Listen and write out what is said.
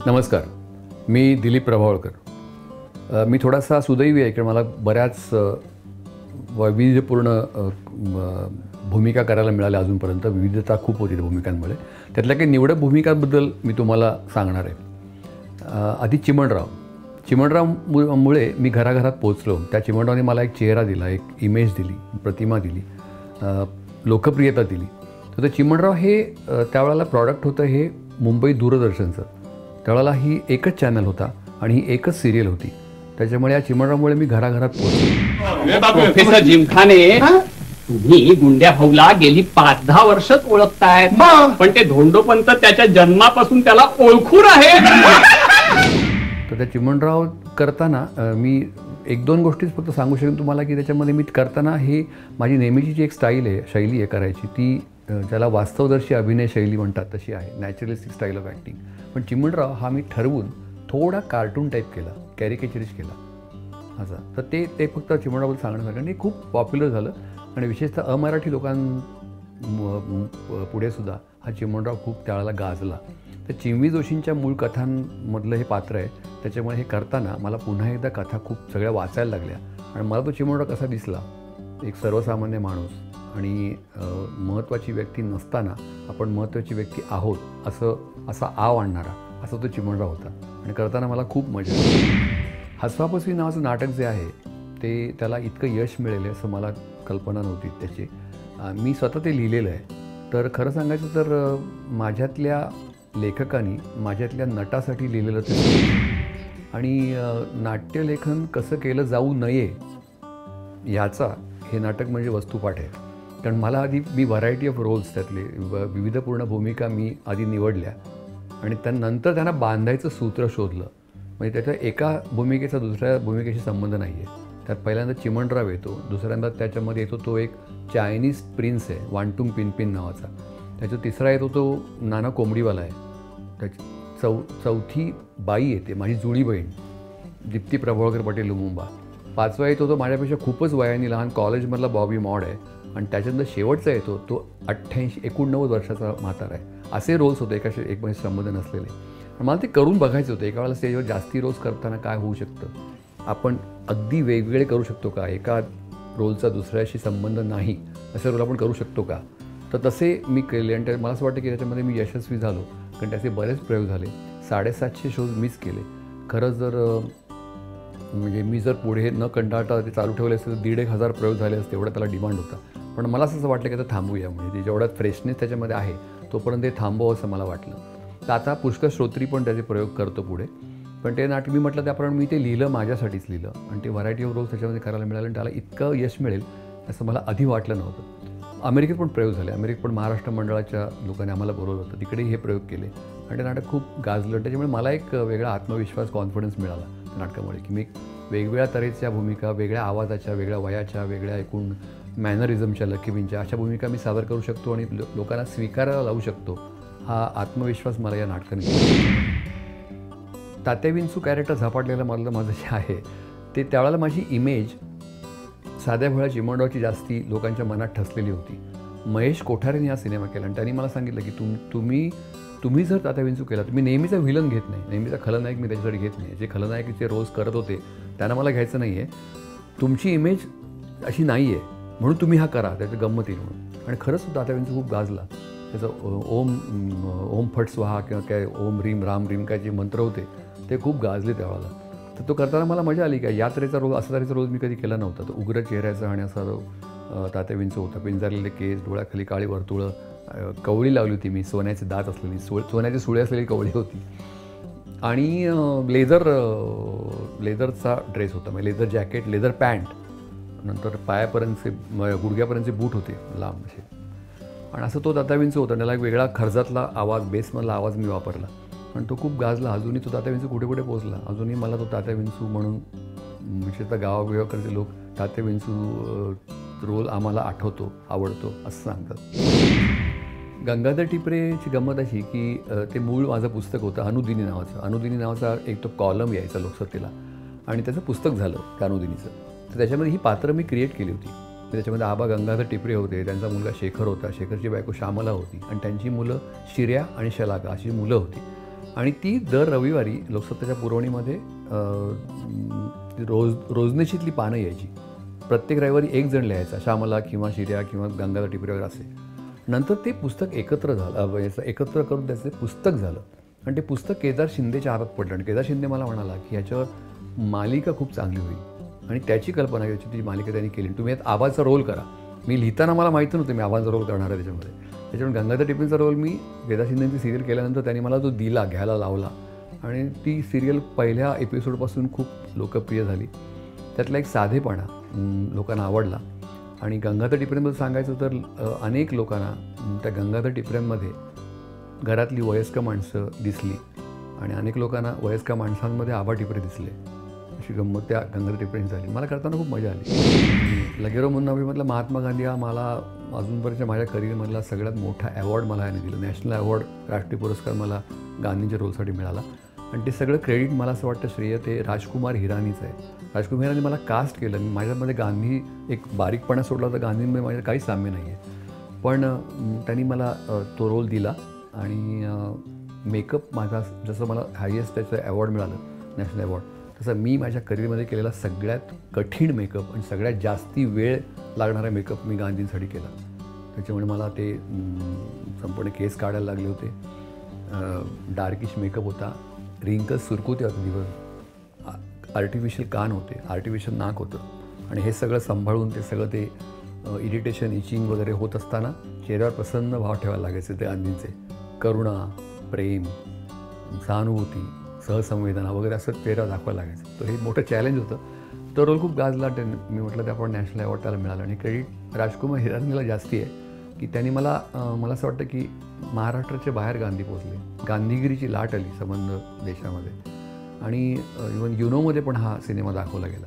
नमस्कार, मी दिलीप प्रभावळकर. मी थोडासा सुदैवी आहे की मला बऱ्याच वैविध्यपूर्ण भूमिका करायला मिळाल्या अजूनपर्यंत. विविधता खूप होती त्या भूमिकांमुळे. त्यातल्या काही निवडक भूमिकांबद्दल मी तुम्हाला सांगणार आहे. आधी चिमणरावमुळे मी घराघरात पोचलो. त्या चिमणरावने मला एक चेहरा दिला, एक इमेज दिली, प्रतिमा दिली, लोकप्रियता दिली. तर ते चिमणराव हे त्यावेळेला प्रॉडक्ट होतं हे मुंबई दूरदर्शनचं. त्यावेळेला ही एकच चॅनल होता आणि ही एकच सिरियल होती. त्याच्यामुळे या चिमणरावमुळे मी घराघरात पोहोचलो. प्रोफेसर जिमखाने, तुम्ही गुंड्या भाऊला गेली 5-10 वर्षच ओळखताय, पण ते धोंडोपंत त्याच्या जन्मापासून त्याला ओळखून आहे. तर त्या चिमणराव करताना मी 1-2 गोष्टीच फक्त सांगू शकेन तुम्हाला की त्याच्यामध्ये मी करताना हे माझी नेहमीची जी एक शैली आहे करायची, ती ज्याला वास्तवदर्शी अभिनय शैली म्हणतात तशी आहे, नॅचरलिस्टिक स्टाईल ऑफ ॲक्टिंग. पण चिमणराव हा मी ठरवून थोडा कार्टून टाईप केला, कॅरिकेचरिस्ट केला असा. तर ते फक्त चिमणरावबद्दल सांगण्यासारखं. आणि खूप पॉप्युलर झालं आणि विशेषतः अमराठी पुढे सुद्धा हा चिमणराव खूप त्यावेळेला गाजला. तर चिमवी जोशींच्या मूळ कथांमधलं हे पात्र आहे. त्याच्यामुळे हे करताना मला पुन्हा एकदा कथा खूप सगळ्या वाचायला लागल्या आणि मला तो चिमणराव कसा दिसला, एक सर्वसामान्य माणूस आणि महत्त्वाची व्यक्ती नसताना आपण महत्त्वाची व्यक्ती आहोत असा आव आणणारा असा तो चिमणराव होता. आणि करताना मला खूप मजा आली. हसवापसवी नावाचं नाटक जे आहे ते त्याला इतकं यश मिळेल असं मला कल्पना नव्हती त्याची. मी स्वतः ते लिहिलेलं आहे. तर खरं सांगायचं तर माझ्यातल्या लेखकांनी माझ्यातल्या नटासाठी लिहिलेलं ते. आणि नाट्यलेखन कसं केलं जाऊ नये याचा हे नाटक म्हणजे वस्तुपाठ आहे. कारण मला आधी मी व्हरायटी ऑफ रोल्स त्यातले विविधपूर्ण भूमिका मी आधी निवडल्या आणि त्यानंतर त्यांना बांधायचं सूत्र शोधलं. म्हणजे त्याच्या एका भूमिकेचा दुसऱ्या भूमिकेशी संबंध नाही आहे. त्यात पहिल्यांदा चिमणराव येतो, दुसऱ्यांदा त्याच्यामध्ये येतो तो एक चायनीज प्रिन्स आहे वांटुंग पिनपिन नावाचा. त्याचा तिसरा येतो तो नाना कोंबडीवाला आहे. त्याची चौथी बाई येते माझी जुळी बहीण दीप्ती प्रभावळकर पटेल लुमुंबा. 5वा येतो तो माझ्यापेक्षा खूपच वयाने लहान कॉलेजमधला बॉबी मॉड आहे. आणि त्याच्यानंतर शेवटचा येतो तो 89 वर्षाचा म्हातारा आहे. असे रोल्स होते एकमेकांशी संबंध नसलेले. मला ते करून बघायचं होतं. एका वेळेला स्टेजवर जास्ती रोल्स करताना काय होऊ शकतं, आपण अगदी वेगवेगळे करू शकतो का, एका रोलचा दुसऱ्याशी संबंध नाही असे रोल आपण करू शकतो का. तर तसे मी केले आणि मला असं वाटतं की त्याच्यामध्ये मी यशस्वी झालो. कारण त्याचे बरेच प्रयोग झाले. 750 शोज मिस केले. खरंच जर म्हणजे मी जर पुढे न कंटाळता ते चालू ठेवले असते तर 1,500 प्रयोग झाले असते, एवढा त्याला डिमांड होता. पण मला असं वाटलं की आता थांबूया, म्हणजे जेवढा फ्रेशनेस त्याच्यामध्ये आहे तोपर्यंत ते थांबवावं असं मला वाटलं. तर आता पुष्कळ श्रोत्री पण त्याचे प्रयोग करतो पुढे. पण ते नाटक मी म्हटलं त्याप्रमाणे मी ते लिहिलं, माझ्यासाठीच लिहिलं आणि ते व्हरायटी ऑफ रोल्स त्याच्यामध्ये करायला मिळालं आणि त्याला इतकं यश मिळेल असं मला आधी वाटलं नव्हतं. अमेरिकेत पण प्रयोग झाले. अमेरिकेत पण महाराष्ट्र मंडळाच्या लोकांनी आम्हाला बोलवलं होतं, तिकडेही हे प्रयोग केले आणि ते नाटक खूप गाजलं. त्याच्यामुळे मला एक वेगळा आत्मविश्वास, कॉन्फिडन्स मिळाला त्या नाटकामुळे की मी वेगवेगळ्या तऱ्हेच्या भूमिका, वेगळ्या आवाजाच्या, वेगळ्या वयाच्या, वेगळ्या एकूण मॅनरिझमच्या, लकीबिनच्या अशा भूमिका मी सादर करू शकतो आणि लोकांना स्वीकारायला लावू शकतो. हा आत्मविश्वास मला या नाटकाने. तात्या विंचू कॅरेक्टर झपाटलेलं माझं जे आहे ते त्यावेळेला माझी इमेज साध्या भोळ्या चिमणरावची जास्ती लोकांच्या मनात ठसलेली होती. महेश कोठारेने हा सिनेमा केला आणि त्यांनी मला सांगितलं की तुम्ही जर तात्या विंचू केला तर मी नेहमीचा व्हिलन घेत नाही, नेहमीचा खलनायक मी त्याच्यासाठी घेत नाही. जे खलनायकीचे रोज करत होते त्यांना मला घ्यायचं नाही आहे. तुमची इमेज अशी नाही आहे म्हणून तुम्ही हा करा, त्याचं गंमत येईल म्हणून. आणि खरंच तात्या विंचू खूप गाजला. त्याचं ओम फट स्वाहा किंवा काय ओम रीम राम रीम काय जे मंत्र होते ते खूप गाजले त्यावेळेला. तर तो करताना मला मजा आली. काय या तऱ्हेचा रोल, असा तऱ्हेचा रोल मी कधी केला नव्हता. तो उग्र चेहऱ्याचा आणि असा तात्या विंचू होता. पिंजारलेले केस, डोळ्याखाली काळी वर्तुळं, कवळी लावली होती मी, सोन्याचे दात असलेली, सोन्याचे सुळे असलेली कवळी होती आणि लेदरचा ड्रेस होता, म्हणजे लेदर जॅकेट, लेदर पॅन्ट, नंतर पायापर्यंतचे गुडघ्यापर्यंतचे बूट होते लांब असे. आणि असं तो तात्या विंचू होता. त्याला एक वेगळा खर्जातला आवाज, बेसमधला आवाज मी वापरला पण तो खूप गाजला. अजूनही तो तात्या विंचू कुठे कुठे पोचला. अजूनही मला तो तात्या विंचू म्हणून विशेषतः गावाबिवाकडचे लोक तात्या विंचू रोल आम्हाला आठवतो, आवडतो असं सांगतात. गंगाधर टिपरेची गंमत अशी की ते मूळ माझं पुस्तक होतं अनुदिनी नावाचा एक तो कॉलम यायचा लोकसत्तेला आणि त्याचं पुस्तक झालं त्या अनुदिनीचं. तर त्याच्यामध्ये ही पात्रं मी क्रिएट केली होती. त्याच्यामध्ये आबा गंगाधर टिपरे होते, त्यांचा मुलगा शेखर होता, शेखरची बायको श्यामला होती आणि त्यांची मुलं शिर्या आणि शलाका अशी मुलं होती. आणि ती दर रविवारी लोकसत्तेच्या पुरवणीमध्ये रोजनिशीतली पानं यायची. प्रत्येक रविवारी एक जण लिहायचा, श्यामला किंवा शिर्या किंवा गंगाधर टिपरे वगैरे असे. नंतर ते पुस्तक एकत्र एकत्र करून त्याचं पुस्तक झालं आणि ते पुस्तक केदार शिंदेच्या हातात पडलं. आणि केदार शिंदे मला म्हणाला की ह्याच्यावर मालिका खूप चांगली होईल आणि त्याची कल्पना घ्यायची, ती मालिका त्यांनी केली. तुम्ही यात आबाचा रोल करा. मी लिहिताना मला माहिती नव्हतं मी आबाचा रोल करणार आहे त्याच्यामध्ये. त्याच्यामुळे गंगाधर टिपरेंचा रोल मी केदार शिंदेची सिरियल केल्यानंतर त्यांनी मला तो दिला, घ्यायला लावला आणि ती सिरियल पहिल्या एपिसोडपासून खूप लोकप्रिय झाली. त्यातला एक साधेपणा लोकांना आवडला. आणि गंगाधर टिपरेंबद्दल सांगायचं तर अनेक लोकांना त्या गंगाधर टिपरेंमध्ये घरातली वयस्क माणसं दिसली आणि अनेक लोकांना वयस्क माणसांमध्ये आबा टिपरे दिसले. अशी गंमत त्या गंगाधर टिपरेंची झाली. मला करताना खूप मजा आली. लगेरो मुन्नाभाईमधला महात्मा गांधी हा मला अजूनपर्यंत माझ्या करिअरमधला सगळ्यात मोठा ॲवॉर्ड मला याने दिला. नॅशनल अवॉर्ड, राष्ट्रीय पुरस्कार मला गांधींच्या रोलसाठी मिळाला. आणि ते सगळं क्रेडिट मला असं वाटतं श्रेय ते राजकुमार हिरानीचं आहे. राजकुमार हिरानी मला कास्ट केलं. माझ्यामध्ये गांधी एक बारीकपणा सोडला तर गांधींमध्ये माझ्या काही साम्य नाही आहे, पण त्यांनी मला तो रोल दिला. आणि मेकअप माझा जसं मला हायेस्ट त्याचं अवॉर्ड मिळालं नॅशनल अवॉर्ड, तसं मी माझ्या करिअरमध्ये केलेला सगळ्यात कठीण मेकअप आणि सगळ्यात जास्ती वेळ लागणारा मेकअप मी गांधींसाठी केला. त्याच्यामुळे मला ते संपूर्ण केस काढायला लागले होते. डार्किश मेकअप होता, रिंकल्स सुरकुत्या होते दिवस, आर्टिफिशियल कान होते, आर्टिफिशियल नाक होतं. आणि हे सगळं सांभाळून ते सगळं ते इरिटेशन, इचिंग वगैरे होत असताना चेहऱ्यावर प्रसन्न भाव ठेवायला लागायचे ते गांधींचे. करुणा, प्रेम, सहानुभूती, सहसंवेदना वगैरे असं चेहरा दाखवायला लागायचं. तर हे मोठं चॅलेंज होतं. तो रोल खूप गाजला. मी म्हटलं ते आपण नॅशनल अवॉर्ड त्याला मिळालं. आणि क्रेडिट राजकुमार हिरानीला जास्ती आहे की त्यांनी मला असं वाटतं की महाराष्ट्राच्या बाहेर गांधी पोचले, गांधीगिरीची लाट आली संबंध देशामध्ये. आणि इवन युनोमध्ये पण हा सिनेमा दाखवला गेला.